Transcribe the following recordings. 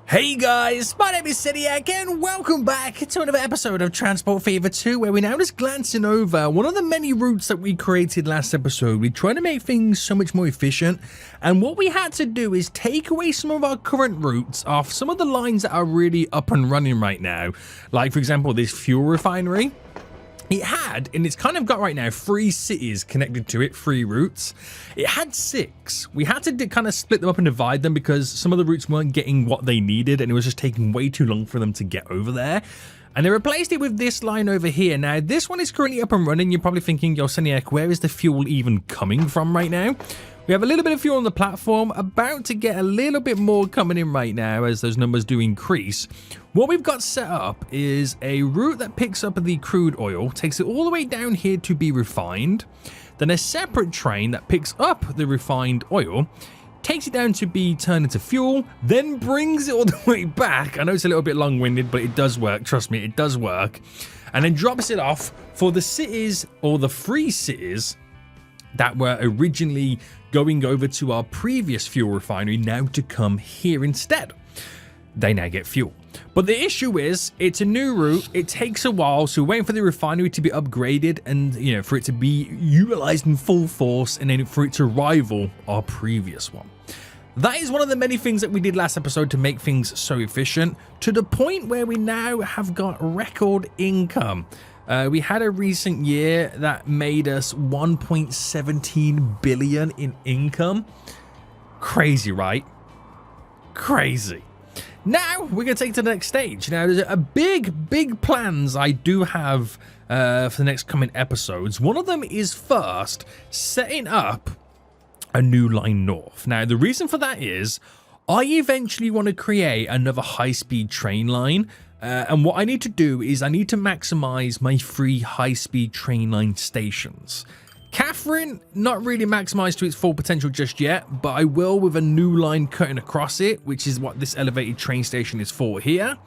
Hey guys, my name is Seniac and welcome back to another episode of Transport Fever 2, where we're now just glancing over one of the many routes that we created last episode. We're trying to make things so much more efficient, and what we had to do is take away some of our current routes off some of the lines that are really up and running right now. Like, for example, this fuel refinery. It had, and it's kind of got right now, 3 cities connected to it, 3 routes. It had 6. We had to kind of split them up and divide them because some of the routes weren't getting what they needed and it was just taking way too long for them to get over there. And they replaced it with this line over here. Now, this one is currently up and running. You're probably thinking, yo, Seniac, where is the fuel even coming from right now? We have a little bit of fuel on the platform, about to get a little bit more coming in right now as those numbers do increase. What we've got set up is a route that picks up the crude oil, takes it all the way down here to be refined, then a separate train that picks up the refined oil, takes it down to be turned into fuel, then brings it all the way back. I know it's a little bit long-winded, but it does work. Trust me, it does work. And then drops it off for the cities, or the 3 cities, that were originally going over to our previous fuel refinery, now to come here instead. They now get fuel. But the issue is, it's a new route, it takes a while, so we're waiting for the refinery to be upgraded and, you know, for it to be utilized in full force, and then for it to rival our previous one. That is one of the many things that we did last episode to make things so efficient, to the point where we now have got record income. We had a recent year that made us 1.17 billion in income. Crazy, right? Crazy. Now we're going to take it to the next stage. Now there's a big plans I do have for the next coming episodes. One of them is first setting up a new line north. Now the reason for that is I eventually want to create another high-speed train line. And what I need to do is I need to maximize my 3 high-speed train line stations. Catherine, not really maximized to its full potential just yet, but I will with a new line cutting across it, which is what this elevated train station is for here.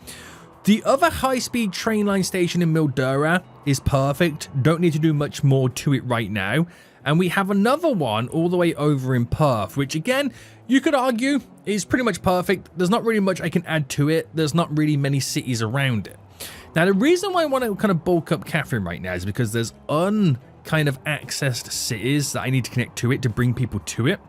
The other high-speed train line station in Mildura is perfect. Don't need to do much more to it right now. And we have another one all the way over in Perth, which again, you could argue is pretty much perfect. There's not really much I can add to it. There's not really many cities around it. Now, the reason why I want to kind of bulk up Catherine right now is because there's accessed cities that I need to connect to it to bring people to it.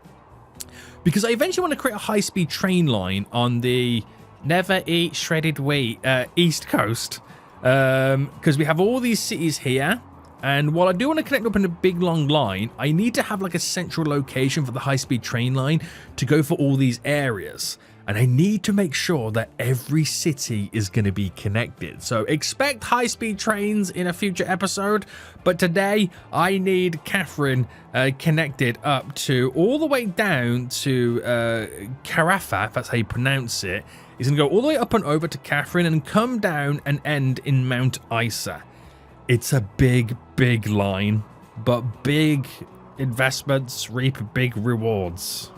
Because I eventually want to create a high-speed train line on the never eat shredded wheat East Coast. Because we have all these cities here. And while I do want to connect up in a big long line, I need to have like a central location for the high-speed train line to go for all these areas. And I need to make sure that every city is going to be connected. So expect high-speed trains in a future episode. But today, I need Catherine connected up to all the way down to Carafa, if that's how you pronounce it. It's going to go all the way up and over to Catherine and come down and end in Mount Isa. It's a big line, but big investments reap big rewards.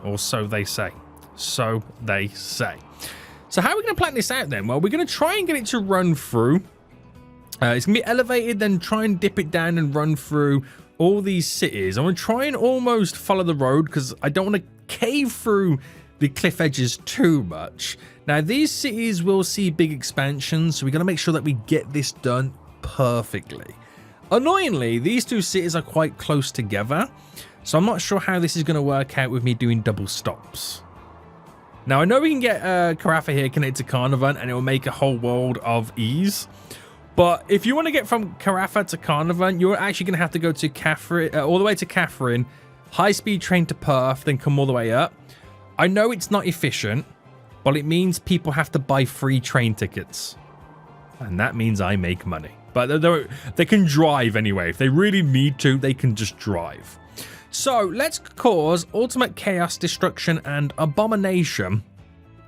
Or so they say. So they say. So how are we going to plan this out then? Well, we're going to try and get it to run through. It's going to be elevated, then try and dip it down and run through all these cities. I'm going to try and almost follow the road because I don't want to cave through the cliff edges too much. Now, these cities will see big expansions, so we're going to make sure that we get this done perfectly. Annoyingly, these 2 cities are quite close together, so I'm not sure how this is going to work out with me doing double stops. Now, I know we can get Carafa here connected to Carnarvon, and it will make a whole world of ease. But if you want to get from Carafa to Carnarvon, you're actually going to have to go to Catherine, all the way to Catherine, high-speed train to Perth, then come all the way up. I know it's not efficient, but it means people have to buy free train tickets. And that means I make money. But they can drive anyway. If they really need to, they can just drive. So let's cause ultimate chaos, destruction, and abomination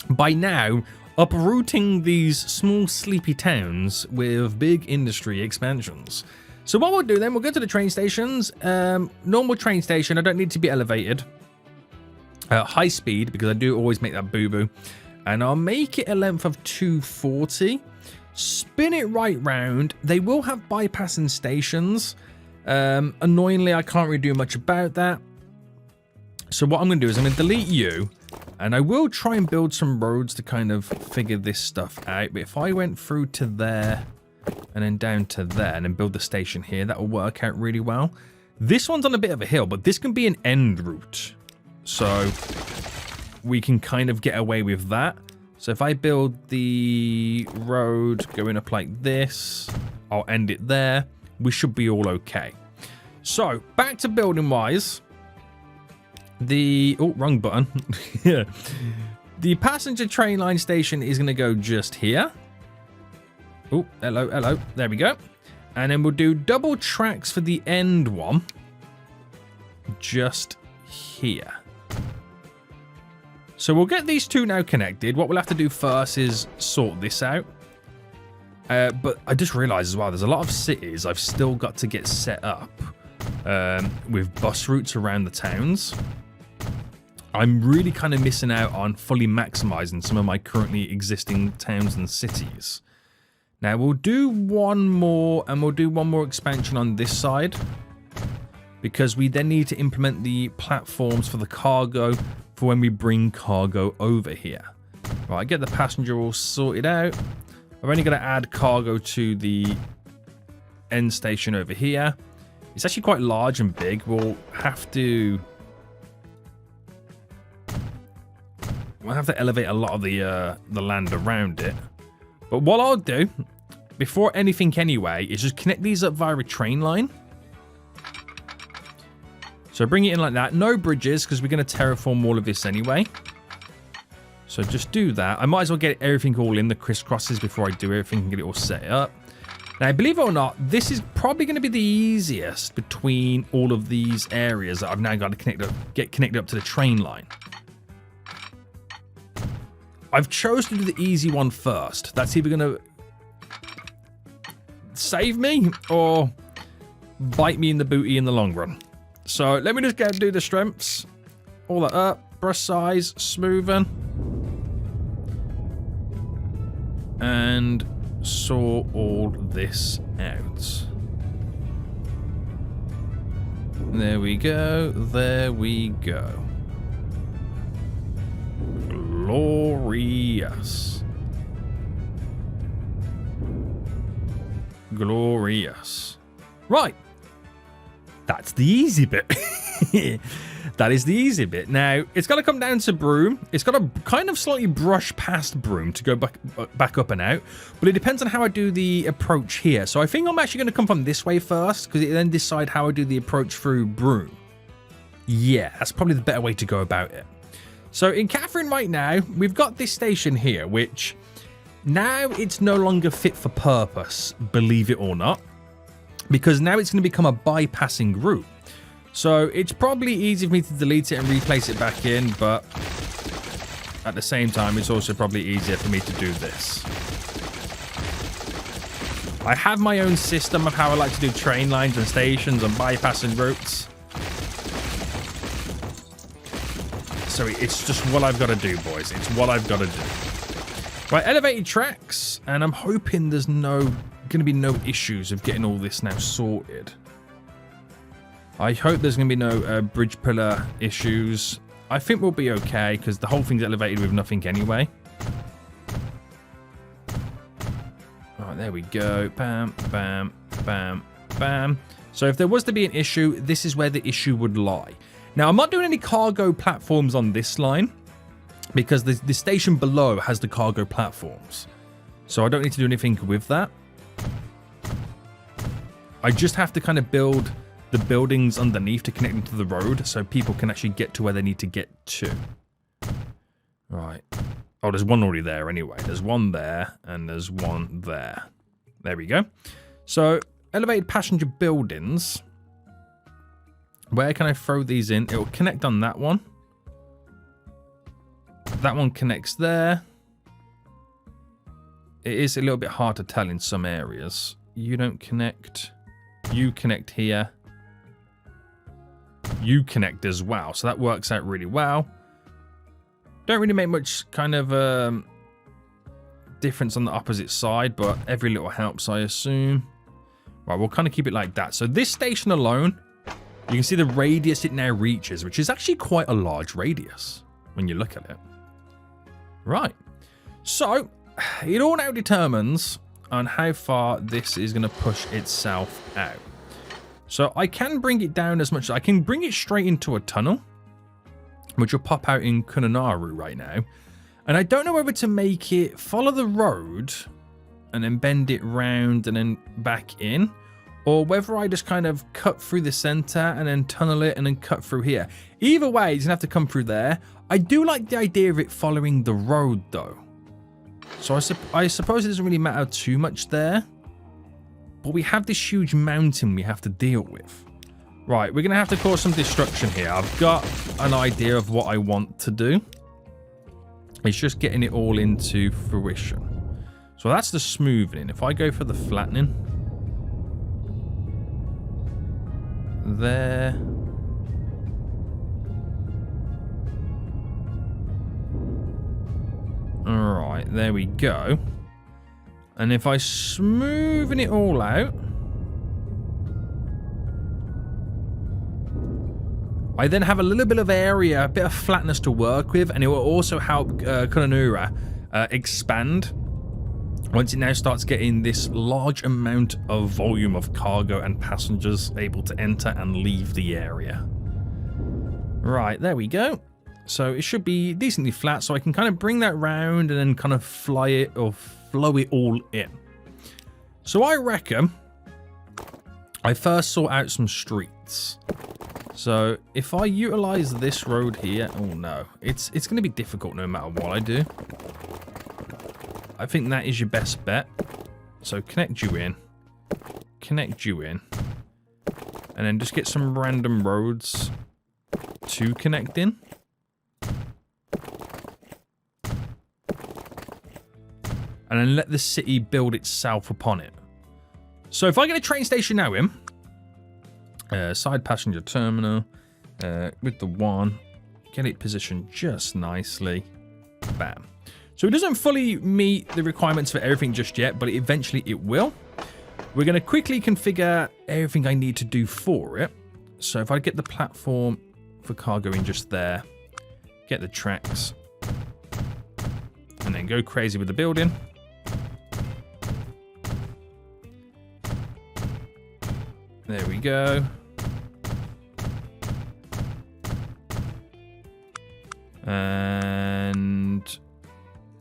by now uprooting these small sleepy towns with big industry expansions. So what we'll do then, we'll go to the train stations. Normal train station, I don't need to be elevated. High speed, because I do always make that boo-boo. And I'll make it a length of 240. Spin it right round. They will have bypassing stations. Annoyingly, I can't really do much about that. So what I'm going to do is I'm going to delete you. And I will try and build some roads to kind of figure this stuff out. But if I went through to there and then down to there and then build the station here, that will work out really well. This one's on a bit of a hill, but this can be an end route. So we can kind of get away with that. So if I build the road going up like this, I'll end it there. We should be all okay. So back to building wise. Oh, wrong button. Yeah. The passenger train line station is going to go just here. Oh, hello, hello. There we go. And then we'll do double tracks for the end one. Just here. So we'll get these two now connected. What we'll have to do first is sort this out. But I just realized as well, there's a lot of cities I've still got to get set up with bus routes around the towns. I'm really kind of missing out on fully maximizing some of my currently existing towns and cities. Now we'll do one more, and we'll do one more expansion on this side, because we then need to implement the platforms for the cargo for when we bring cargo over here. Right, get the passenger all sorted out. I'm only going to add cargo to the end station over here. It's actually quite large and big. We'll have to elevate a lot of the land around it. But what I'll do, before anything anyway, is just connect these up via a train line. So bring it in like that. No bridges, because we're going to terraform all of this anyway. So just do that. I might as well get everything all in the crisscrosses before I do everything and get it all set up. Now, believe it or not, this is probably going to be the easiest between all of these areas that I've now got to get connected up to the train line. I've chosen to do the easy one first. That's either going to save me or bite me in the booty in the long run. So let me just do the strengths. All that up. Brush size. Smoothing. And sort all this out. There we go. There we go. Glorious. Glorious. Right. That's the easy bit. That is the easy bit. Now, it's got to come down to Broom. It's got to kind of slightly brush past Broom to go back up and out. But it depends on how I do the approach here. So I think I'm actually going to come from this way first, because it then decide how I do the approach through Broom. Yeah, that's probably the better way to go about it. So in Catherine right now, we've got this station here, which now it's no longer fit for purpose, believe it or not, because now it's going to become a bypassing route. So it's probably easy for me to delete it and replace it back in, but at the same time, it's also probably easier for me to do this. I have my own system of how I like to do train lines and stations and bypassing routes. So it's just what I've got to do, boys. It's what I've got to do. Right, elevated tracks, and I'm hoping there's going to be no issues of getting all this now sorted. I hope there's going to be no bridge pillar issues. I think we'll be okay, because the whole thing's elevated with nothing anyway. Alright, there we go. Bam, bam, bam, bam. So if there was to be an issue, this is where the issue would lie. Now, I'm not doing any cargo platforms on this line, because the station below has the cargo platforms. So I don't need to do anything with that. I just have to kind of build the buildings underneath to connect them to the road so people can actually get to where they need to get to. Right. Oh, there's one already there anyway. There's one there and there's one there. There we go. So, elevated passenger buildings. Where can I throw these in? It will connect on that one. That one connects there. It is a little bit hard to tell in some areas. You don't connect. You connect here. You connect as well. So that works out really well. Don't really make much kind of difference on the opposite side, but every little helps, I assume. Right, we'll kind of keep it like that. So this station alone, you can see the radius it now reaches, which is actually quite a large radius when you look at it. Right. So, it all now determines on how far this is going to push itself out. So, I can bring it down as much as I can bring it straight into a tunnel, which will pop out in Kunanaru right now. And I don't know whether to make it follow the road and then bend it round and then back in, or whether I just kind of cut through the center and then tunnel it and then cut through here. Either way, it's gonna have to come through there. I do like the idea of it following the road though. So I suppose it doesn't really matter too much there, but we have this huge mountain we have to deal with. Right, we're gonna have to cause some destruction here. I've got an idea of what I want to do. It's just getting it all into fruition. So that's the smoothing. If I go for the flattening, there. Alright, there we go. And if I smoothen it all out, I then have a little bit of area, a bit of flatness to work with, and it will also help Kunanura expand once it now starts getting this large amount of volume of cargo and passengers able to enter and leave the area. Right, there we go. So it should be decently flat, so I can kind of bring that round and then kind of fly it or flow it all in. So I reckon I first sort out some streets. So if I utilize this road here, oh no, it's going to be difficult no matter what I do. I think that is your best bet. So connect you in, and then just get some random roads to connect in. And then let the city build itself upon it. So if I get a train station now in, side passenger terminal, with the one, get it positioned just nicely, bam. So it doesn't fully meet the requirements for everything just yet, but eventually it will. We're going to quickly configure everything I need to do for it. So if I get the platform for cargo in just there, get the tracks, and then go crazy with the building. There we go. And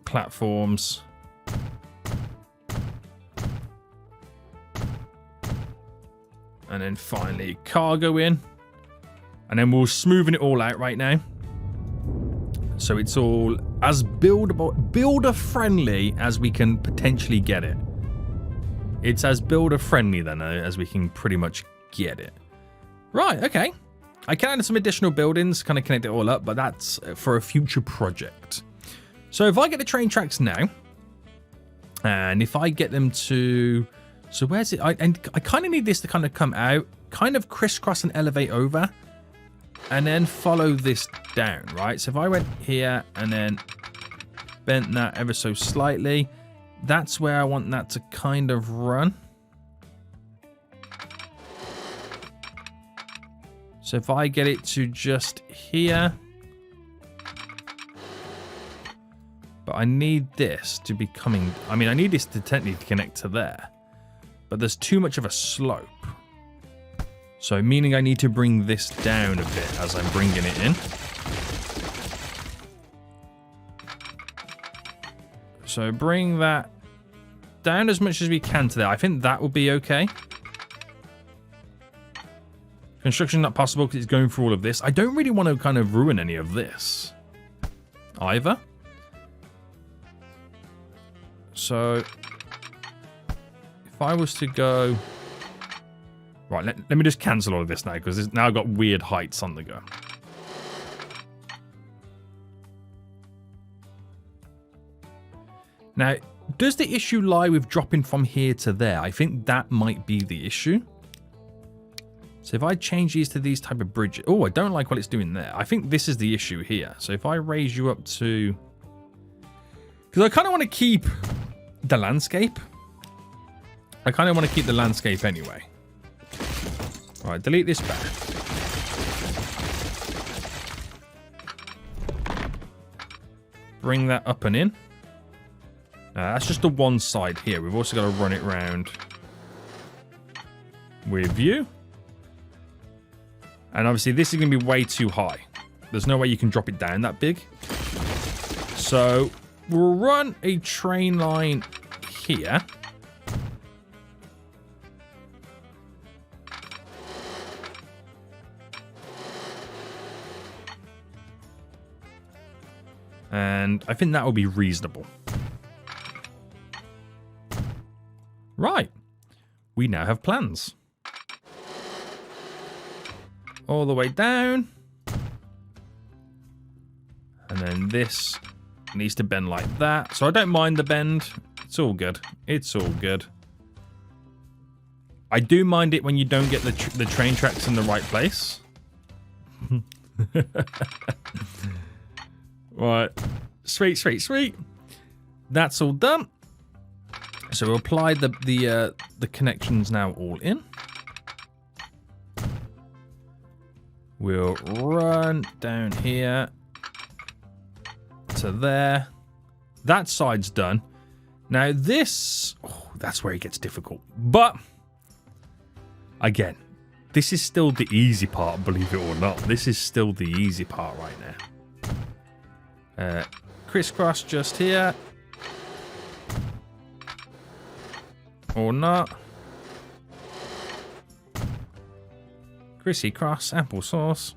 platforms. And then finally cargo in. And then we'll smoothen it all out right now. So it's all as builder friendly as we can potentially get it. It's as builder friendly then as we can pretty much get it. Right, okay. I can add some additional buildings, kind of connect it all up, but that's for a future project. So if I get the train tracks now, and if I get them to... So where's it? I kind of need this to kind of come out, kind of crisscross and elevate over, and then follow this down, right? So if I went here and then bent that ever so slightly, that's where I want that to kind of run. So if I get it to just here, but I need this to be coming, I mean, I need this to technically connect to there, but there's too much of a slope. So meaning I need to bring this down a bit as I'm bringing it in. So bring that down as much as we can to there. I think that will be okay. Construction not possible because it's going through all of this. I don't really want to kind of ruin any of this either. So if I was to go... Right, let me just cancel all of this now because it's now got weird heights on the go. Now, does the issue lie with dropping from here to there? I think that might be the issue. So if I change these to these type of bridges... Oh, I don't like what it's doing there. I think this is the issue here. So if I raise you up to... Because I kind of want to keep the landscape. I kind of want to keep the landscape anyway. All right, delete this back. bring that up and in. That's just the one side here. We've also got to run it round with you. And obviously this is going to be way too high. There's no way you can drop it down that big. So we'll run a train line here. And I think that will be reasonable. Right. We now have plans. All the way down. And then this needs to bend like that. So I don't mind the bend. It's all good. It's all good. I do mind it when you don't get the train tracks in the right place. Right. Sweet, sweet, sweet. That's all done. So we'll apply the connections now all in. We'll run down here to there. That side's done. Now this, that's where it gets difficult. But again, this is still the easy part, believe it or not. This is still the easy part right now. Crisscross just here. Or not. Crissy cross, applesauce.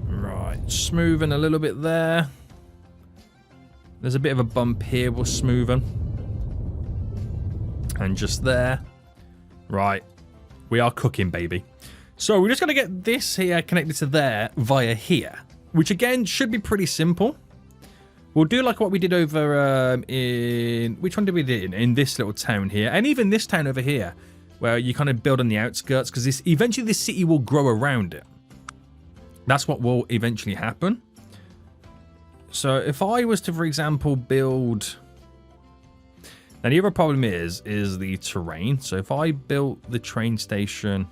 Right, smoothing a little bit there. There's a bit of a bump here, we'll smoothen. And just there. Right, we are cooking, baby. So we're just going to get this here connected to there via here. Which again, should be pretty simple. We'll do like what we did over in... Which one did we do? In this little town here. And even this town over here. Where you kind of build on the outskirts. Because eventually this city will grow around it. That's what will eventually happen. So if I was to, for example, build... Now the other problem is the terrain. So if I built the train station...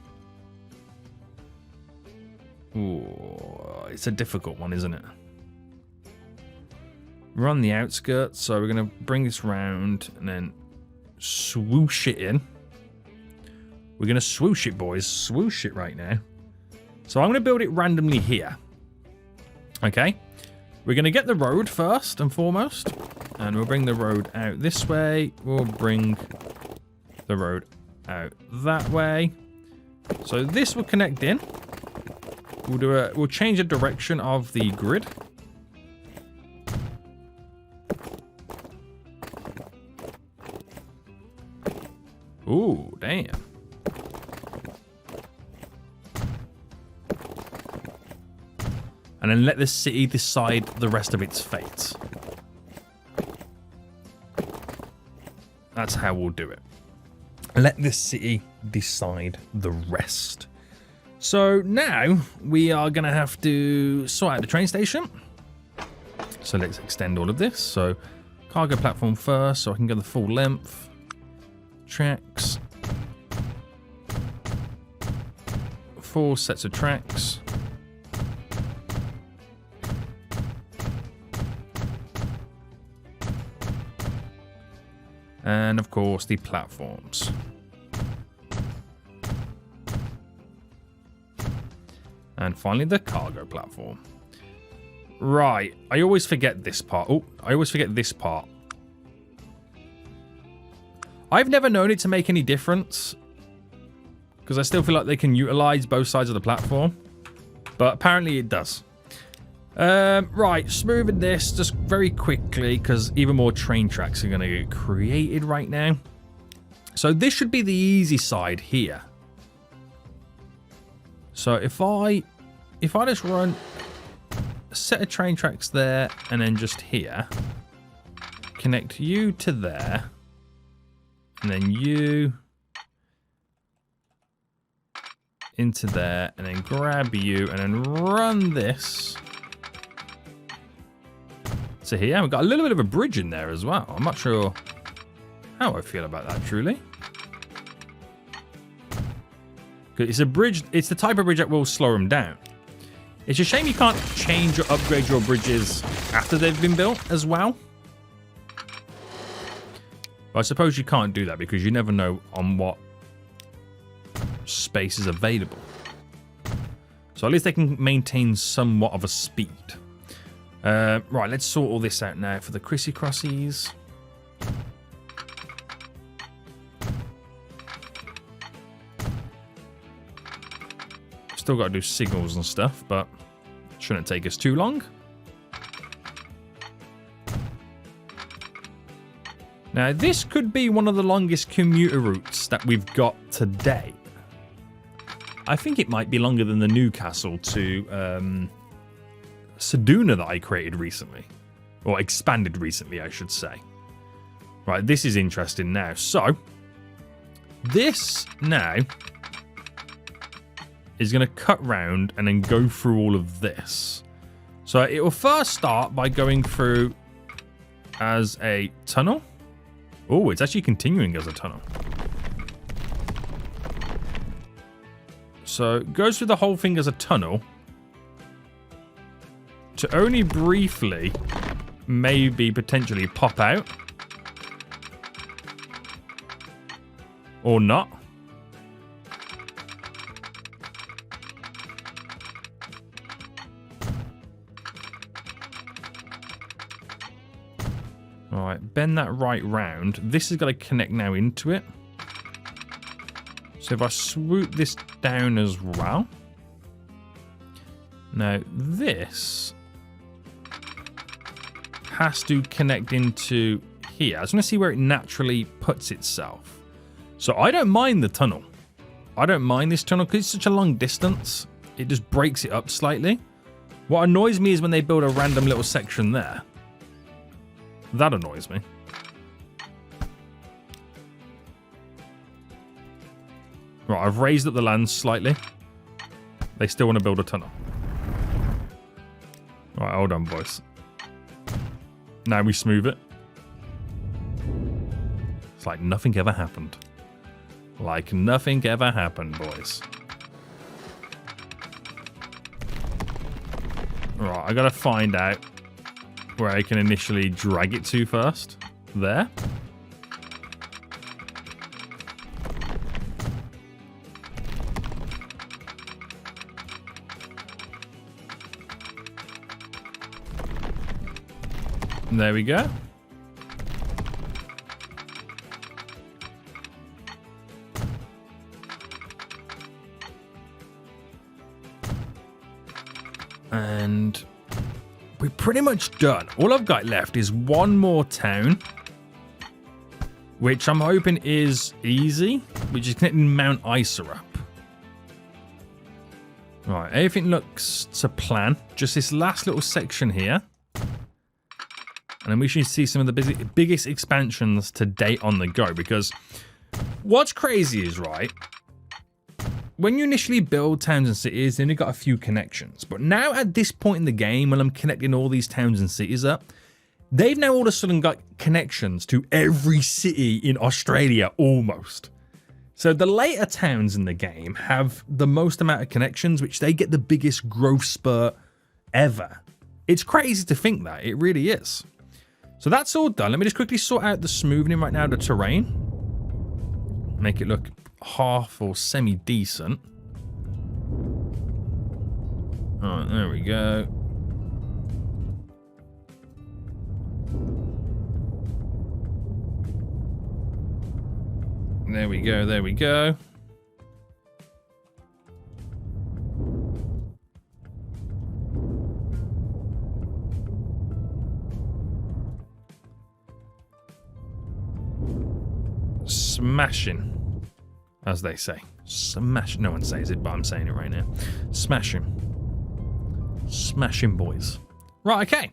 Ooh, it's a difficult one, isn't it? We're on the outskirts, so we're going to bring this round and then swoosh it in. We're going to swoosh it, boys. Swoosh it right now. So I'm going to build it randomly here. Okay. We're going to get the road first and foremost. And we'll bring the road out this way. We'll bring the road out that way. So this will connect in. We'll change the direction of the grid. Ooh, damn. And then let the city decide the rest of its fate. That's how we'll do it. Let the city decide the rest. So now we are going to have to sort out the train station. So let's extend all of this. So cargo platform first, so I can go the full length. Tracks. 4 sets of tracks. And of course the platforms. And finally the cargo platform. Right, I always forget this part. Oh, I always forget this part. I've never known it to make any difference. Because I still feel like they can utilize both sides of the platform. But apparently it does. Right, smoothing this just very quickly. Because even more train tracks are going to get created right now. So this should be the easy side here. So if I just run a set of train tracks there. And then just here. Connect you to there. And then you into there, and then grab you, and then run this to here. We've got a little bit of a bridge in there as well. I'm not sure how I feel about that, truly. It's a bridge. It's the type of bridge that will slow them down. It's a shame you can't change or upgrade your bridges after they've been built as well. But I suppose you can't do that because you never know on what space is available. So at least they can maintain somewhat of a speed. Right, let's sort all this out now for the Chrissy Crossies. Still got to do signals and stuff, but shouldn't take us too long. Now, this could be one of the longest commuter routes that we've got to date. I think it might be longer than the Newcastle to Seduna that I created recently. Or expanded recently, I should say. Right, this is interesting now. So, this now is going to cut round and then go through all of this. So, it will first start by going through as a tunnel. Oh, it's actually continuing as a tunnel. So, it goes through the whole thing as a tunnel. To only briefly, maybe potentially pop out. Or not. Alright, bend that right round. This is going to connect now into it. So if I swoop this down as well. Now this has to connect into here. I just want to see where it naturally puts itself. So I don't mind the tunnel. I don't mind this tunnel because it's such a long distance. It just breaks it up slightly. What annoys me is when they build a random little section there. That annoys me. Right, I've raised up the land slightly. They still want to build a tunnel. Right, hold on, boys. Now we smooth it. It's like nothing ever happened. Like nothing ever happened, boys. Right, I gotta find out where I can initially drag it to first. There. There we go. And we're pretty much done. All I've got left is one more town, which I'm hoping is easy, which is connecting Mount Isa up. Right, everything looks to plan. Just this last little section here. And then we should see some of the biggest expansions to date on the go. Because what's crazy is, right, when you initially build towns and cities, then you've got a few connections. But now at this point in the game, when I'm connecting all these towns and cities up, they've now all of a sudden got connections to every city in Australia, almost. So the later towns in the game have the most amount of connections, which they get the biggest growth spurt ever. It's crazy to think that. It really is. So that's all done. Let me just quickly sort out the smoothing right now, the terrain. Make it look half or semi-decent. Alright, there we go. There we go, there we go. Smashing, as they say. Smash. No one says it, but I'm saying it right now. Smashing. Smashing, boys. Right, okay.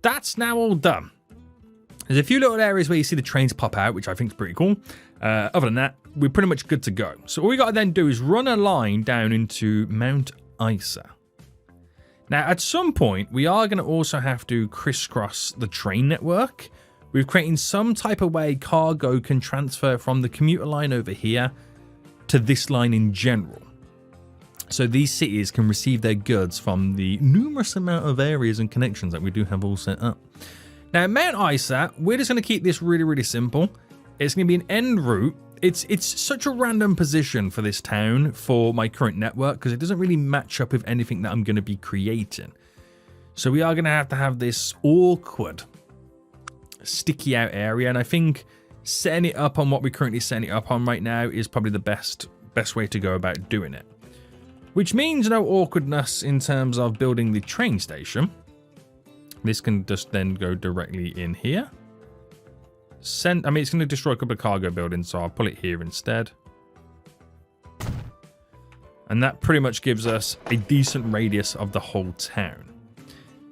That's now all done. There's a few little areas where you see the trains pop out, which I think is pretty cool. Other than that, we're pretty much good to go. So all we got to then do is run a line down into Mount Isa. Now, at some point, we are going to also have to crisscross the train network. We're creating some type of way cargo can transfer from the commuter line over here to this line in general. So these cities can receive their goods from the numerous amount of areas and connections that we do have all set up. Now, Mount Isat, we're just going to keep this really, really simple. It's going to be an end route. It's such a random position for this town for my current network because it doesn't really match up with anything that I'm going to be creating. So we are going to have this awkward, sticky out area. And I think setting it up on what we're currently setting it up on right now is probably the best way to go about doing it. Which means no awkwardness in terms of building the train station. This can just then go directly in here. It's going to destroy a couple of cargo buildings, so I'll pull it here instead. And that pretty much gives us a decent radius of the whole town.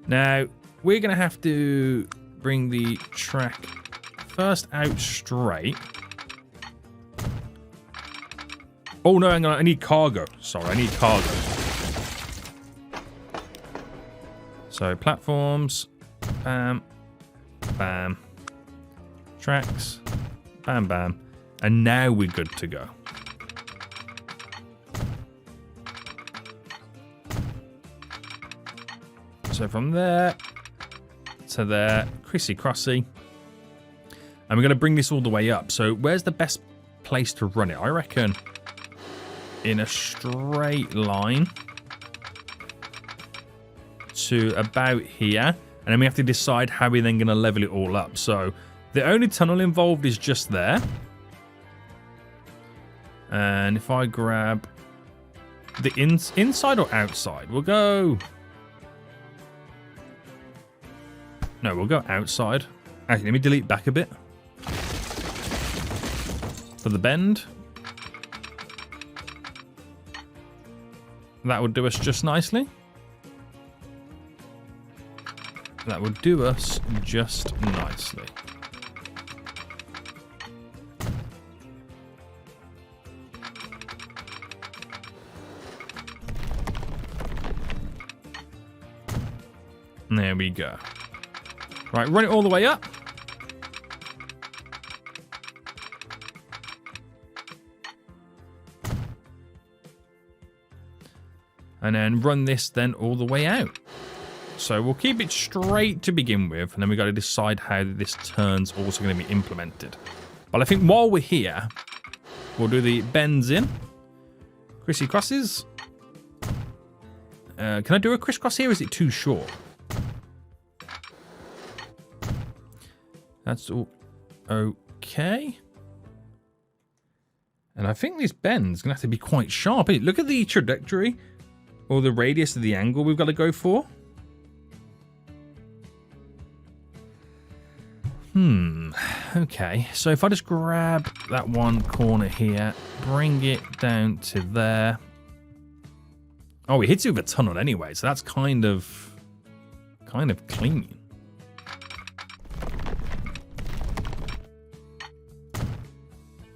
Now, we're going to have to bring the track first out straight. Oh no, hang on, I need cargo. Sorry, I need cargo. So, platforms. Bam. Bam. Tracks. Bam, bam. And now we're good to go. So from there to there, crossy. And we're going to bring this all the way up. So where's the best place to run it? I reckon in a straight line to about here. And then we have to decide how we're then going to level it all up. So the only tunnel involved is just there. And if I grab the inside or outside, we'll go... No, we'll go outside. Actually, let me delete back a bit. For the bend. That would do us just nicely. That would do us just nicely. There we go. Right, run it all the way up. And then run this then all the way out. So we'll keep it straight to begin with, and then we've got to decide how this turn's also going to be implemented. But I think while we're here, we'll do the bends in. Crosses. Can I do a crisscross here, or is it too short? That's all okay. And I think this bend's going to have to be quite sharp. Look at the trajectory or the radius of the angle we've got to go for. Okay, so if I just grab that one corner here, bring it down to there. Oh, it hits you with a tunnel anyway, so that's kind of clean.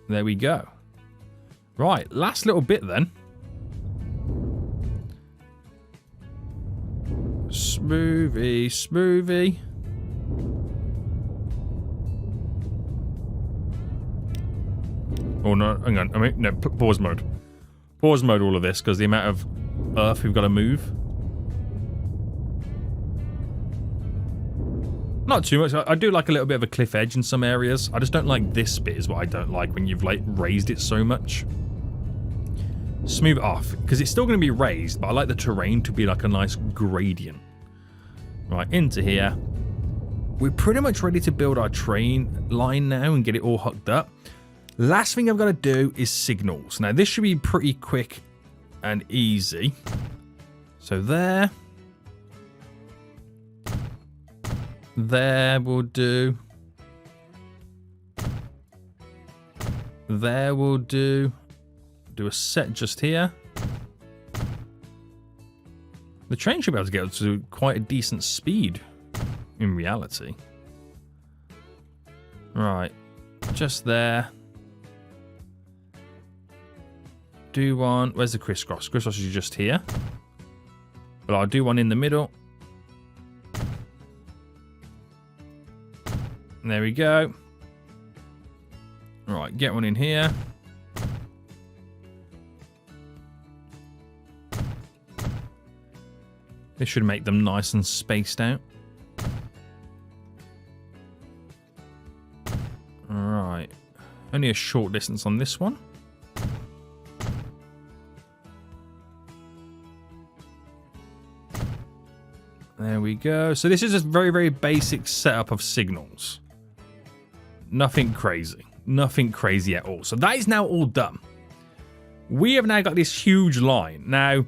There we go. Right, last little bit then. Smoothie. Oh no, hang on. No, pause mode. Pause mode all of this, because the amount of earth we've got to move. Not too much. I do like a little bit of a cliff edge in some areas. I just don't like this bit is what I don't like when you've like raised it so much. Smooth it off, because it's still going to be raised, but I like the terrain to be like a nice gradient. Right, into here. We're pretty much ready to build our train line now and get it all hooked up. Last thing I've got to do is signals. Now, this should be pretty quick and easy. So there. There will do. There will do. Do a set just here. The train should be able to get up to quite a decent speed in reality. Right. Just there. Do one. Where's the crisscross? Crisscross is just here. But I'll do one in the middle. There we go. Right, get one in here. This should make them nice and spaced out. Alright. Only a short distance on this one. There we go. So this is a very, very basic setup of signals. Nothing crazy. Nothing crazy at all. So that is now all done. We have now got this huge line. Now,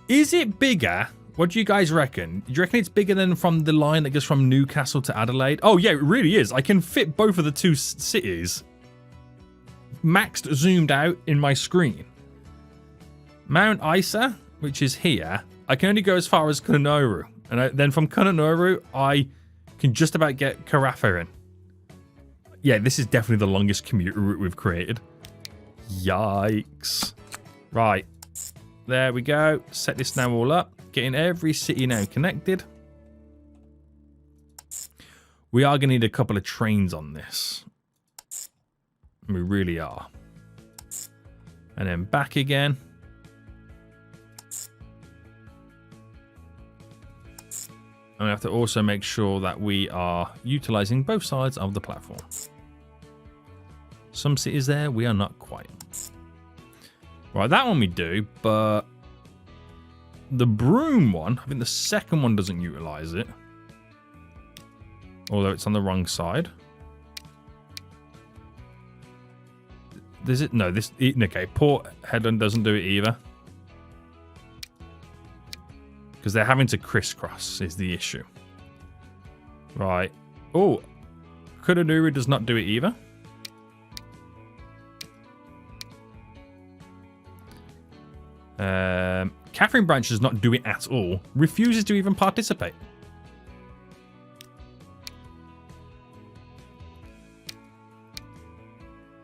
is it bigger? What do you guys reckon? Do you reckon it's bigger than from the line that goes from Newcastle to Adelaide? Oh, yeah, it really is. I can fit both of the two cities maxed zoomed out in my screen. Mount Isa, which is here, I can only go as far as Kununurru. And then from Kununurru, I can just about get Carafa in. Yeah, this is definitely the longest commute route we've created. Yikes. Right. There we go. Set this now all up. Getting every city now connected. We are going to need a couple of trains on this. We really are. And then back again. And we have to also make sure that we are utilizing both sides of the platform. Some cities there, we are not quite. Right, that one we do, but the Broome one, I think the second one doesn't utilize it. Although it's on the wrong side. Does it? No, this... Okay, Port Hedland doesn't do it either. Because they're having to crisscross is the issue. Right. Oh, Kununurru does not do it either. Catherine Branch does not do it at all. Refuses to even participate.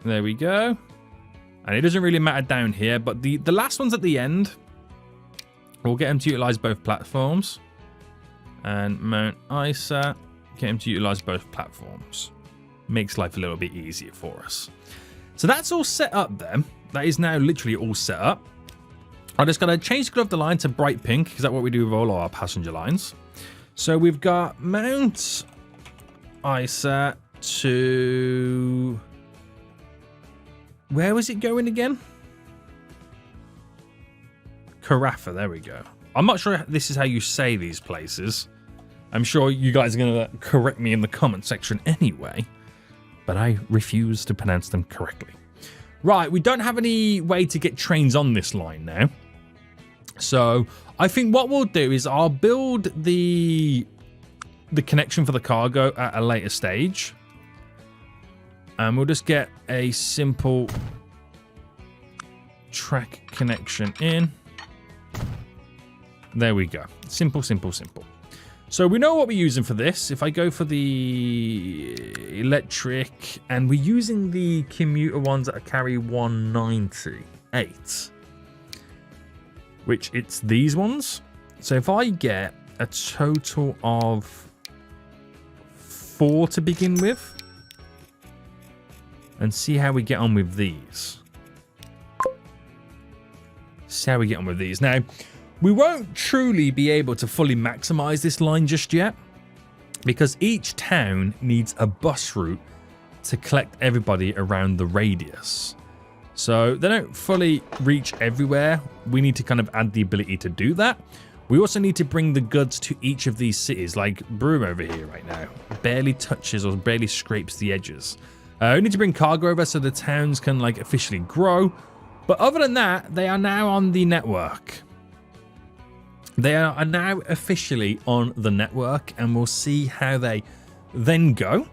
There we go. And it doesn't really matter down here, but the last ones at the end, we'll get them to utilize both platforms. And Mount Isa, get them to utilize both platforms. Makes life a little bit easier for us. So that's all set up then. That is now literally all set up. I'm just going to change the colour of the line to bright pink, because that's what we do with all our passenger lines. So we've got Mount Isa to... Where was it going again? Carafa, there we go. I'm not sure this is how you say these places. I'm sure you guys are going to correct me in the comment section anyway. But I refuse to pronounce them correctly. Right, we don't have any way to get trains on this line now. So I think what we'll do is I'll build the connection for the cargo at a later stage. And we'll just get a simple track connection in. There we go. Simple, simple, simple. So we know what we're using for this. If I go for the electric, and we're using the commuter ones that carry 198, which it's these ones. So if I get a total of 4 to begin with, and see how we get on with these. See how we get on with these. Now, we won't truly be able to fully maximize this line just yet, because each town needs a bus route to collect everybody around the radius. So they don't fully reach everywhere. We need to kind of add the ability to do that. We also need to bring the goods to each of these cities, like Broome over here right now. Barely touches or barely scrapes the edges. We need to bring cargo over so the towns can like officially grow. But other than that, they are now on the network. They are now officially on the network, and we'll see how they then go.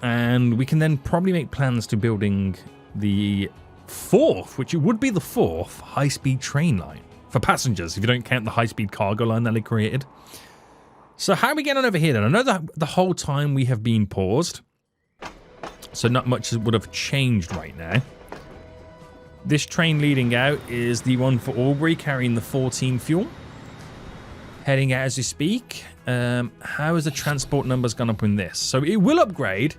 And we can then probably make plans to building the 4th, which would be the 4th high-speed train line for passengers, if you don't count the high-speed cargo line that they created. So how are we getting on over here then? I know that the whole time we have been paused, so not much would have changed right now. This train leading out is the one for Albury, carrying the 14 fuel. Heading out as we speak. How has the transport numbers gone up in this? So it will upgrade.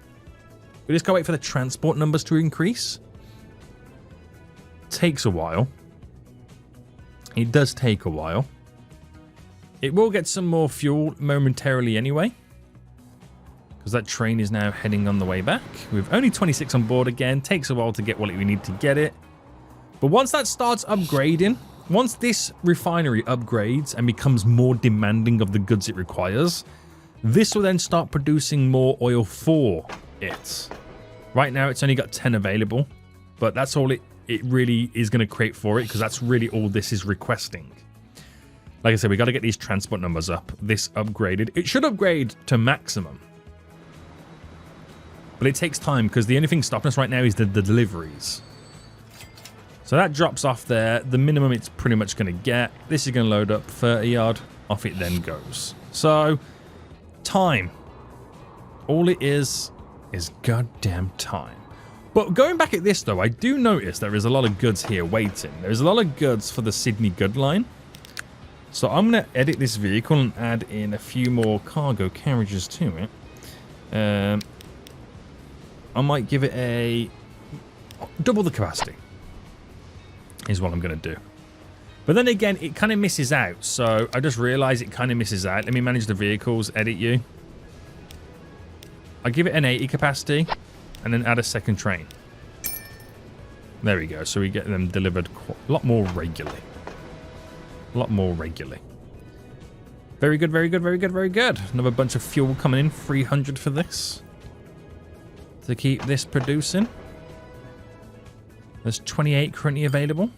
We just gotta wait for the transport numbers to increase. Takes a while. It does take a while. It will get some more fuel momentarily anyway, because that train is now heading on the way back. We've only 26 on board again. Takes a while to get what we need to get it. But once that starts upgrading, once this refinery upgrades and becomes more demanding of the goods it requires, this will then start producing more oil for it. Right now, it's only got 10 available, but that's all it really is going to create for it, because that's really all this is requesting. Like I said, we got to get these transport numbers up. This upgraded. It should upgrade to maximum. But it takes time, because the only thing stopping us right now is the deliveries. So that drops off there. The minimum it's pretty much going to get. This is going to load up 30 yard. Off it then goes. So, time. All it is goddamn time. But going back at this, though, I do notice there is a lot of goods here waiting. There's a lot of goods for the Sydney Good Line. So I'm going to edit this vehicle and add in a few more cargo carriages to it. I might give it a double the capacity is what I'm going to do. But then again, it kind of misses out. So I just realized it kind of misses out. Let me manage the vehicles, edit you. I give it an 80 capacity and then add a second train. There we go. So we get them delivered a lot more regularly. A lot more regularly. Very good, very good, very good, very good. Another bunch of fuel coming in. 300 for this. To keep this producing. There's 28 currently available.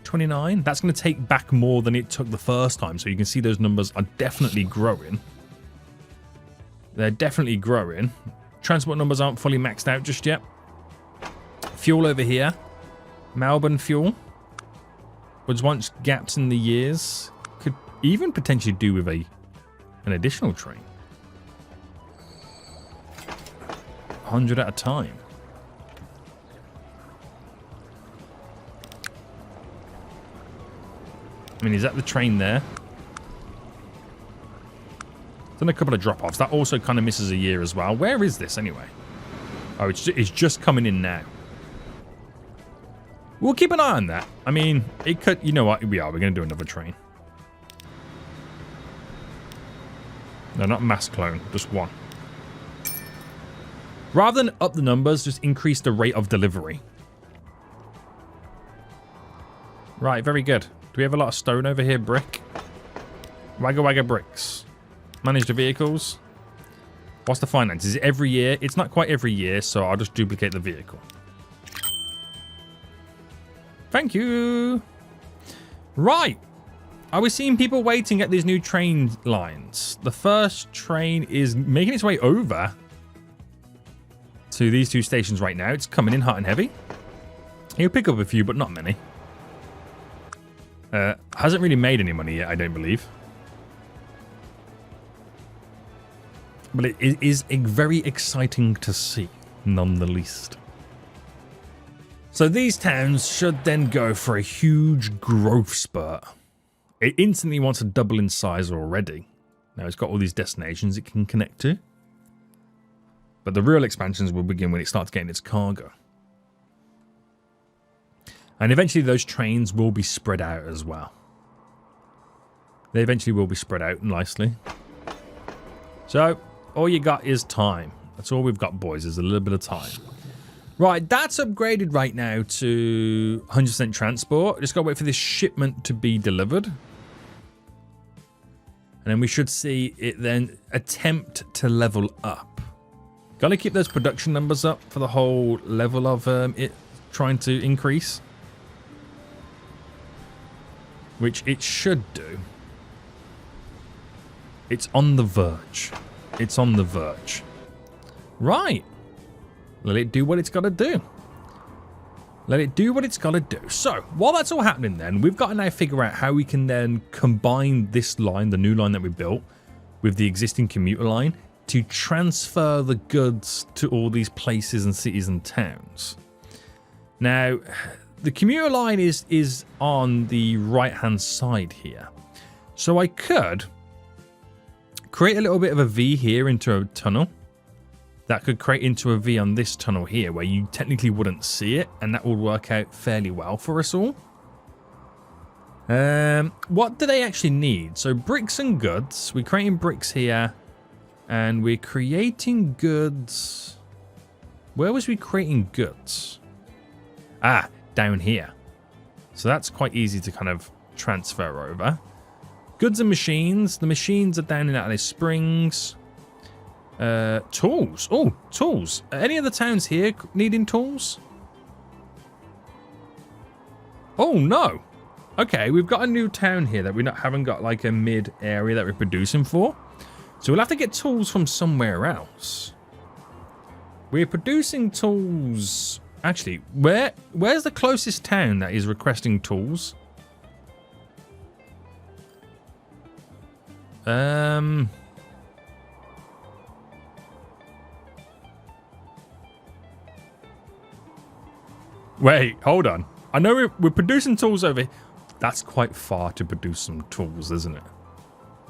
29. That's going to take back more than it took the first time. So you can see those numbers are definitely growing. They're definitely growing. Transport numbers aren't fully maxed out just yet. Fuel over here. Melbourne fuel. Was once gaps in the years. Could even potentially do with an additional train. 100 at a time. I mean, is that the train there? Done a couple of drop-offs. That also kind of misses a year as well. Where is this anyway? Oh, it's just coming in now. We'll keep an eye on that. I mean, it could... You know what? We're going to do another train. No, not mass clone. Just one. Rather than up the numbers, just increase the rate of delivery. Right, very good. Do we have a lot of stone over here? Brick. Wagga wagga bricks. Manage the vehicles. What's the finance? Is it every year? It's not quite every year, so I'll just duplicate the vehicle. Thank you. Right. Are we seeing people waiting at these new train lines? The first train is making its way over to these two stations right now. It's coming in hot and heavy. He'll pick up a few, but not many. Hasn't really made any money yet, I don't believe. But it is very exciting to see, none the least. So these towns should then go for a huge growth spurt. It instantly wants to double in size already. Now it's got all these destinations it can connect to. But the real expansions will begin when it starts getting its cargo. And eventually those trains will be spread out as well. They eventually will be spread out nicely. So, all you got is time. That's all we've got, boys, is a little bit of time. Right, that's upgraded right now to 100% transport. Just got to wait for this shipment to be delivered. And then we should see it then attempt to level up. Got to keep those production numbers up for the whole level of it trying to increase. Which it should do. It's on the verge. It's on the verge. Right. Let it do what it's got to do. Let it do what it's got to do. So, while that's all happening then, we've got to now figure out how we can then combine this line, the new line that we built, with the existing commuter line to transfer the goods to all these places and cities and towns. Now, the commuter line is on the right-hand side here. So I could create a little bit of a V here into a tunnel. That could create into a V on this tunnel here where you technically wouldn't see it, and that will work out fairly well for us all. What do they actually need? So bricks and goods. We're creating bricks here. And we're creating goods. Where was we creating goods? Ah, down here. So that's quite easy to kind of transfer over. Goods and machines. The machines are down in Alice Springs. Tools. Oh, tools. Are any of the towns here needing tools? Oh, no. Okay, we've got a new town here that we haven't got like a mid area that we're producing for. So we'll have to get tools from somewhere else. We're producing tools. Actually, where's the closest town that is requesting tools? Wait, hold on. I know we're producing tools over here. That's quite far to produce some tools, isn't it?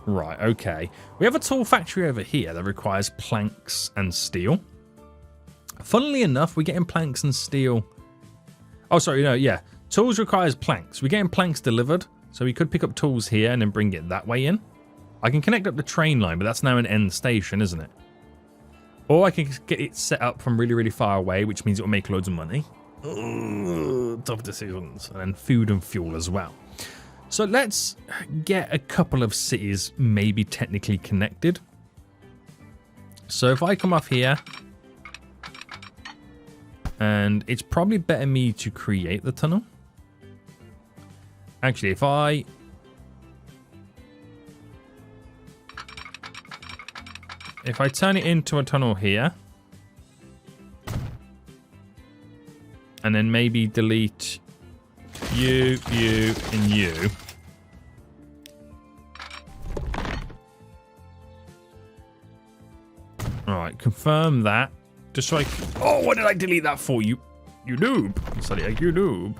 Right, okay. We have a tool factory over here that requires planks and steel. Funnily enough, we're getting planks and steel. Oh, sorry, no, yeah. Tools requires planks. We're getting planks delivered, so we could pick up tools here and then bring it that way in. I can connect up the train line, but that's now an end station, isn't it? Or I can get it set up from really, really far away, which means it will make loads of money. Ugh, tough decisions. And then food and fuel as well. So let's get a couple of cities maybe technically connected. So if I come up here, and it's probably better me to create the tunnel. Actually, if I turn it into a tunnel here, and then maybe delete you, and you. Alright, confirm that. Just so I... Oh, what did I delete that for? You noob. Sorry, you noob.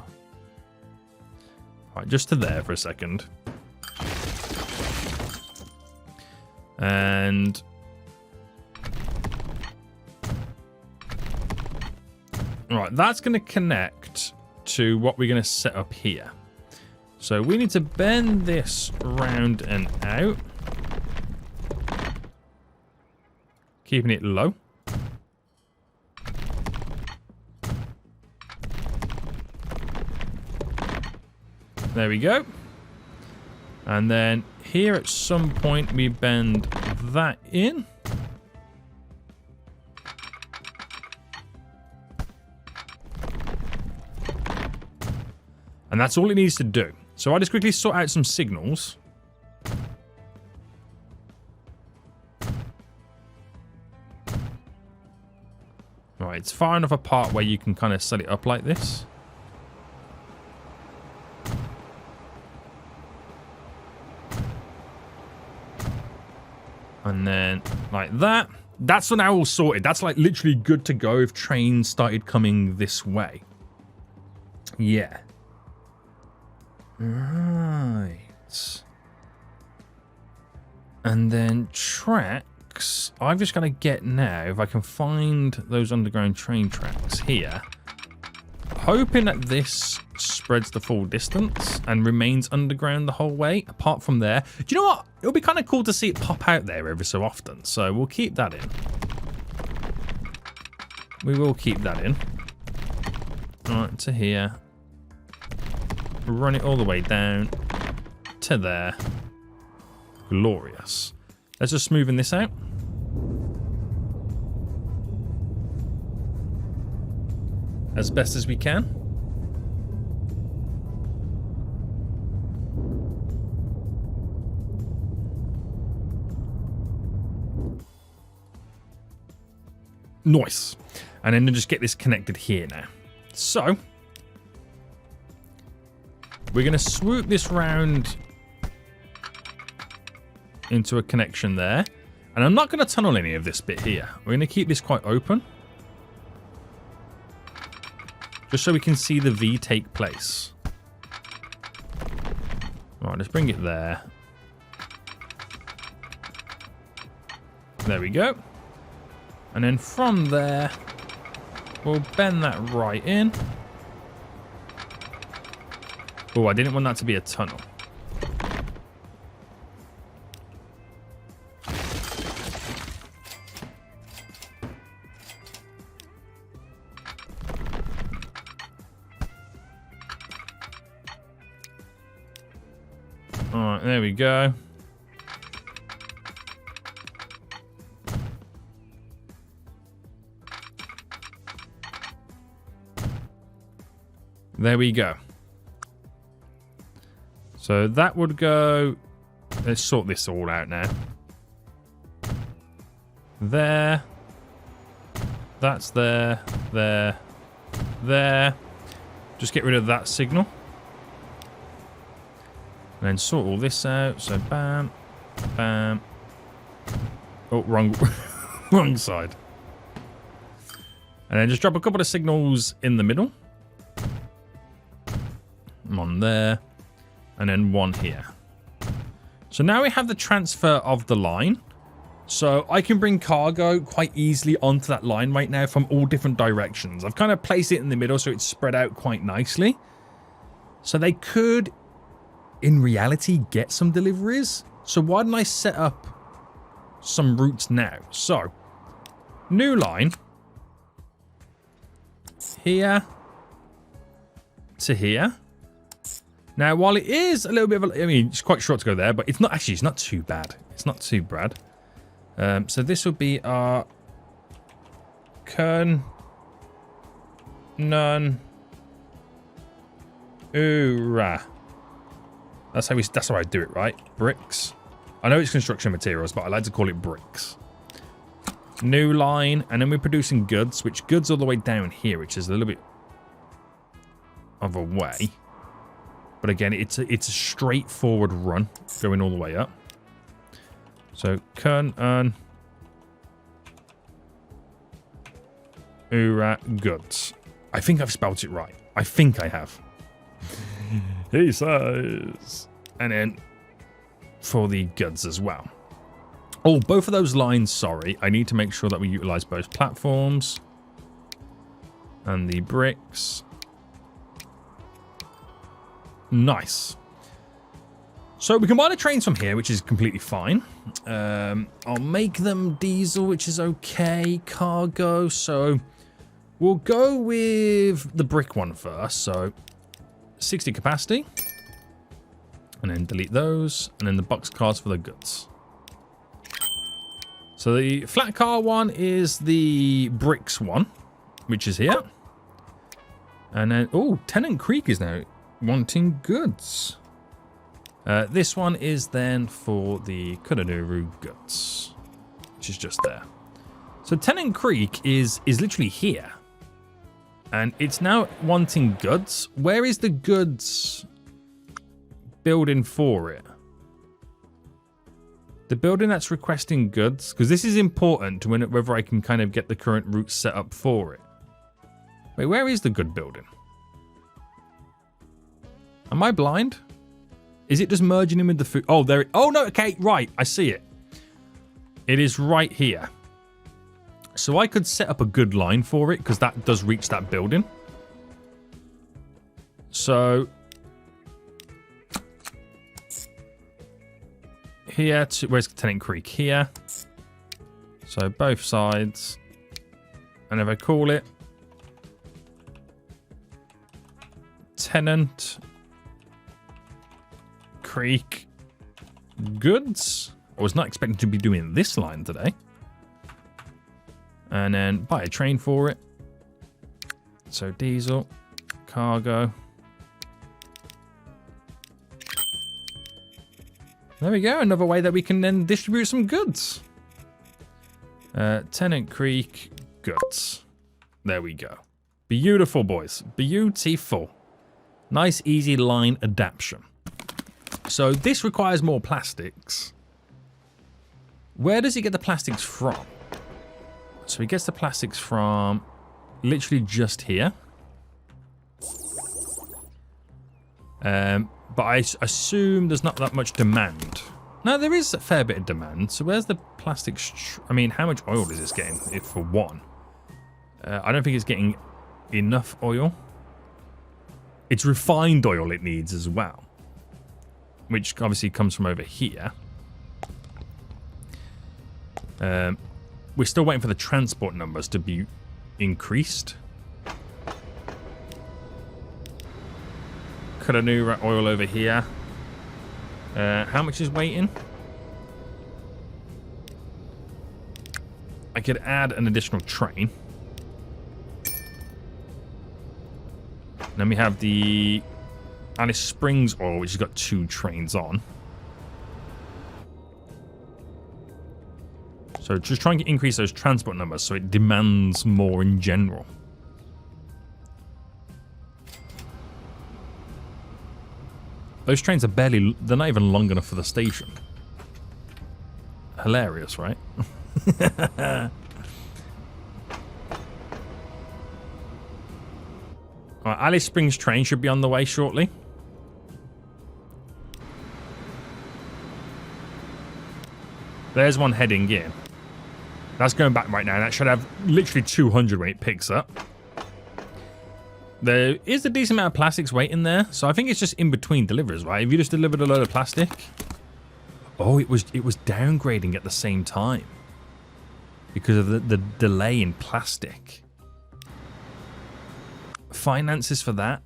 Alright, just to there for a second. And... Alright, that's going to connect to what we're going to set up here. So we need to bend this round and out. Keeping it low. There we go. And then here at some point we bend that in. And that's all it needs to do. So I just quickly sort out some signals. Right, it's far enough apart where you can kind of set it up like this. And then like that. That's now all sorted. That's like literally good to go if trains started coming this way. Yeah. Right. And then tracks. I've just got to get now, if I can find those underground train tracks here. Hoping that this spreads the full distance and remains underground the whole way, apart from there. Do you know what? It'll be kind of cool to see it pop out there every so often, so we'll keep that in. We will keep that in. Right, to here. Run it all the way down to there. Glorious. Let's just smoothing this out. As best as we can. Nice. And then just get this connected here now. So we're going to swoop this round into a connection there. And I'm not going to tunnel any of this bit here. We're going to keep this quite open. Just so we can see the V take place. Alright, let's bring it there. There we go. And then from there, we'll bend that right in. Oh, I didn't want that to be a tunnel. Alright, there we go. There we go. So that would go... Let's sort this all out now. There. That's there. There. There. Just get rid of that signal. And then sort all this out. So bam. Bam. Oh, wrong, wrong side. And then just drop a couple of signals in the middle. One there. And then one here. So now we have the transfer of the line. So I can bring cargo quite easily onto that line right now from all different directions. I've kind of placed it in the middle so it's spread out quite nicely. So they could, in reality, get some deliveries. So why don't I set up some routes now? So, new line. Here. To here. Now, while it is a little bit of a... I mean, it's quite short to go there, but it's not... Actually, it's not too bad. It's not too bad. So this will be our... Kern... None... Oorah. That's how I do it, right? Bricks. I know it's construction materials, but I like to call it bricks. New line, and then we're producing goods, which goods all the way down here, which is a little bit of a way. But again, it's a straightforward run going all the way up. So, Kern, Oorah, goods. I think I've spelled it right. I think I have. He says. And then for the goods as well. Oh, both of those lines, sorry. I need to make sure that we utilize both platforms. And the bricks. Nice. So we can buy the trains from here, which is completely fine. I'll make them diesel, which is okay. Cargo, so we'll go with the brick one first. So 60 capacity. And then delete those. And then the box cars for the goods. So the flat car one is the bricks one, which is here. And then, oh, Tennant Creek is now wanting goods. This one is then for the Kudaduru goods, which is just there. So Tennant Creek is literally here. And it's now wanting goods. Where is the goods building for it? The building that's requesting goods, because this is important to whether I can kind of get the current route set up for it. Wait, where is the good building? Am I blind? Is it just merging in with the food? Oh, there. Oh, no. Okay, right. I see it. It is right here. So I could set up a good line for it because that does reach that building. So here to where's Tennant Creek? Here. So both sides. And if I call it Tennant Creek goods. I was not expecting to be doing this line today. And then buy a train for it. So diesel, cargo. There we go. Another way that we can then distribute some goods. Tennant Creek goods. There we go. Beautiful, boys. Beautiful. Nice, easy line adaptation. So this requires more plastics. Where does he get the plastics from? So he gets the plastics from literally just here. But I assume there's not that much demand. No, there is a fair bit of demand. So where's the plastics? I mean, how much oil is this getting for one? I don't think it's getting enough oil. It's refined oil it needs as well, which obviously comes from over here. We're still waiting for the transport numbers to be increased. Cut a new oil over here. How much is waiting? I could add an additional train. Then we have the Alice Springs oil, which has got 2 trains on. So just trying to increase those transport numbers so it demands more in general. Those trains are barely... They're not even long enough for the station. Hilarious, right? Right, Alice Springs train should be on the way shortly. There's one heading in. That's going back right now. That should have literally 200 when it picks up. There is a decent amount of plastics waiting there, so I think it's just in between deliveries, right? If you just delivered a load of plastic... Oh, it was downgrading at the same time. Because of the delay in plastic. Finances for that.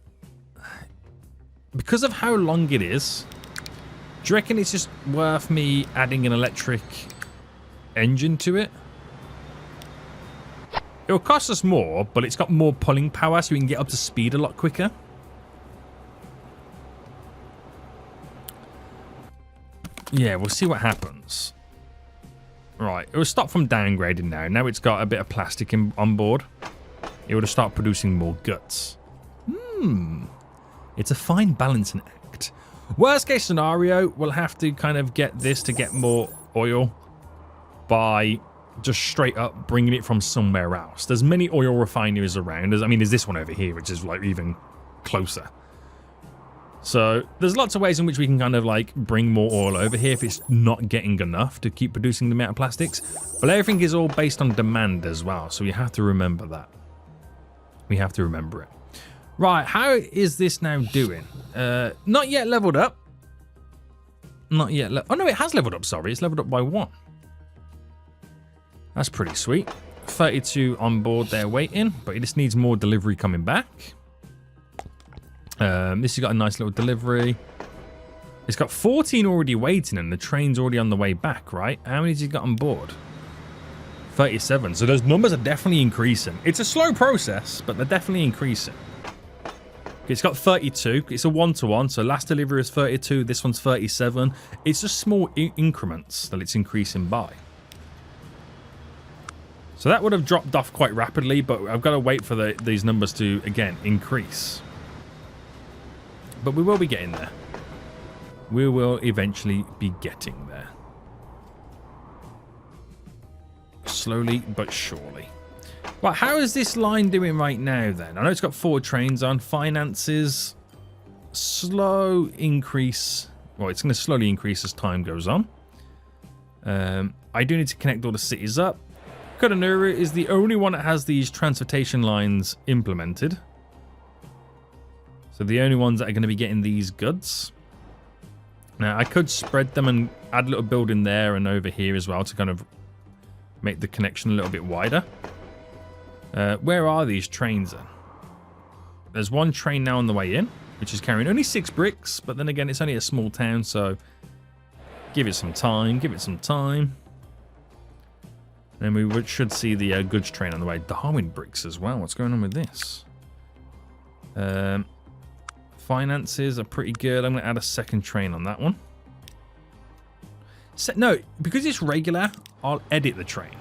Because of how long it is, do you reckon it's just worth me adding an electric engine to it? It'll cost us more, but it's got more pulling power, so we can get up to speed a lot quicker. Yeah, we'll see what happens. Right, it will stop from downgrading now. Now it's got a bit of plastic on board. It would start producing more guts. It's a fine balancing act. Worst case scenario, we'll have to kind of get this to get more oil by just straight up bringing it from somewhere else. There's many oil refineries around. There's this one over here, which is like even closer. So there's lots of ways in which we can kind of like bring more oil over here if it's not getting enough to keep producing the amount of plastics. But everything is all based on demand as well. So we have to remember that. We have to remember it. Right, how is this now doing? Not yet leveled up. Not yet. Oh no, it has leveled up, sorry. It's leveled up by 1. That's pretty sweet. 32 on board there waiting, but it just needs more delivery coming back. This has got a nice little delivery. It's got 14 already waiting and the train's already on the way back, right? How many has it got on board? 37. So those numbers are definitely increasing. It's a slow process, but they're definitely increasing. It's got 32. It's a 1-to-1. So last delivery was 32. This one's 37. It's just small increments that it's increasing by. So that would have dropped off quite rapidly, but I've got to wait for these numbers to, again, increase. But we will be getting there. We will eventually be getting there. Slowly but surely. Right, how is this line doing right now then? I know it's got 4 trains on. Finances, slow increase. Well, it's going to slowly increase as time goes on. I do need to connect all the cities up. Kudanura is the only one that has these transportation lines implemented. So the only ones that are going to be getting these goods. Now, I could spread them and add a little building there and over here as well to kind of make the connection a little bit wider. Where are these trains then? There's one train now on the way in, which is carrying only 6 bricks, but then again, it's only a small town, so give it some time, give it some time. Then we should see the goods train on the way. Darwin bricks as well. What's going on with this? Finances are pretty good. I'm going to add a second train on that one. No, because it's regular, I'll edit the train.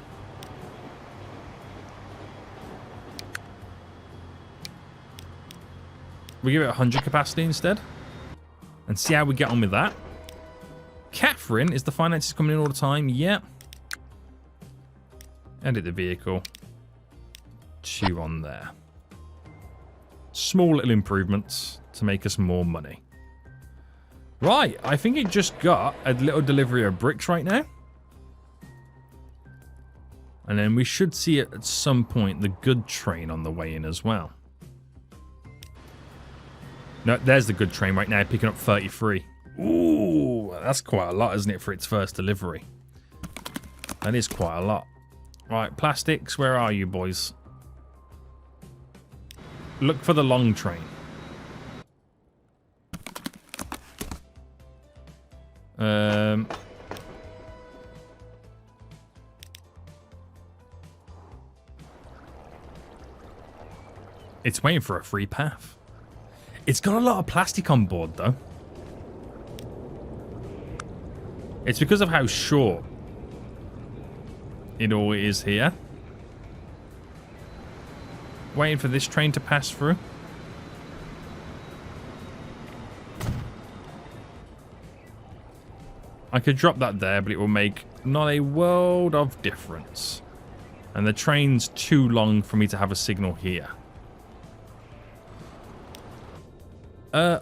We give it 100 capacity instead. And see how we get on with that. Catherine, is the finances coming in all the time? Yep. Edit the vehicle. 2 on there. Small little improvements to make us more money. Right, I think it just got a little delivery of bricks right now. And then we should see it at some point, the good train on the way in as well. No, there's the good train right now, picking up 33. Ooh, that's quite a lot, isn't it, for its first delivery? That is quite a lot. Right, plastics, where are you, boys? Look for the long train. It's waiting for a free path. It's got a lot of plastic on board, though. It's because of how short it all is here. Waiting for this train to pass through. I could drop that there, but it will make not a world of difference. And the train's too long for me to have a signal here.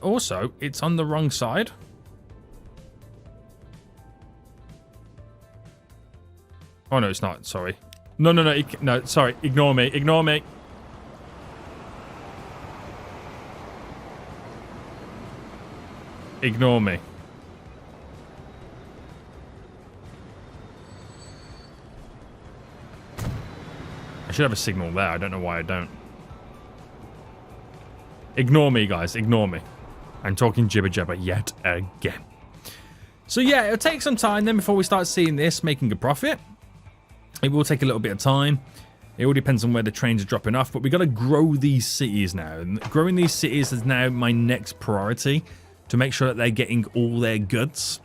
Also, it's on the wrong side. Oh, no, it's not. Sorry. No, no, no. No, sorry. Ignore me. Ignore me. Ignore me. I should have a signal there. I don't know why I don't. Ignore me, guys. Ignore me. I'm talking jibber jabber yet again. So yeah, it'll take some time then before we start seeing this making a profit. It will take a little bit of time. It all depends on where the trains are dropping off, but we got to grow these cities now. And growing these cities is now my next priority to make sure that they're getting all their goods.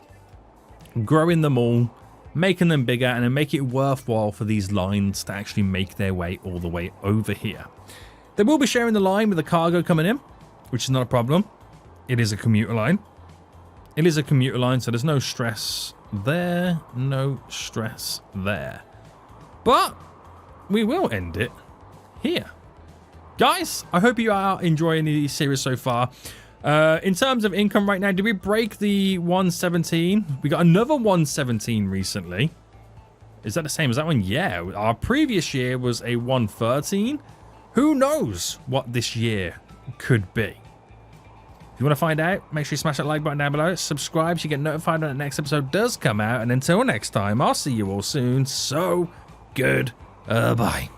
Growing them all, making them bigger, and then make it worthwhile for these lines to actually make their way all the way over here. They will be sharing the line with the cargo coming in, which is not a problem. It is a commuter line. It is a commuter line, so there's no stress there, no stress there. But we will end it here. Guys, I hope you are enjoying the series so far. In terms of income right now, did we break the 117? We got another 117 recently. Is that the same as that one? Yeah, our previous year was a 113. Who knows what this year could be? If you want to find out, make sure you smash that like button down below. Subscribe so you get notified when the next episode does come out. And until next time, I'll see you all soon. So, goodbye.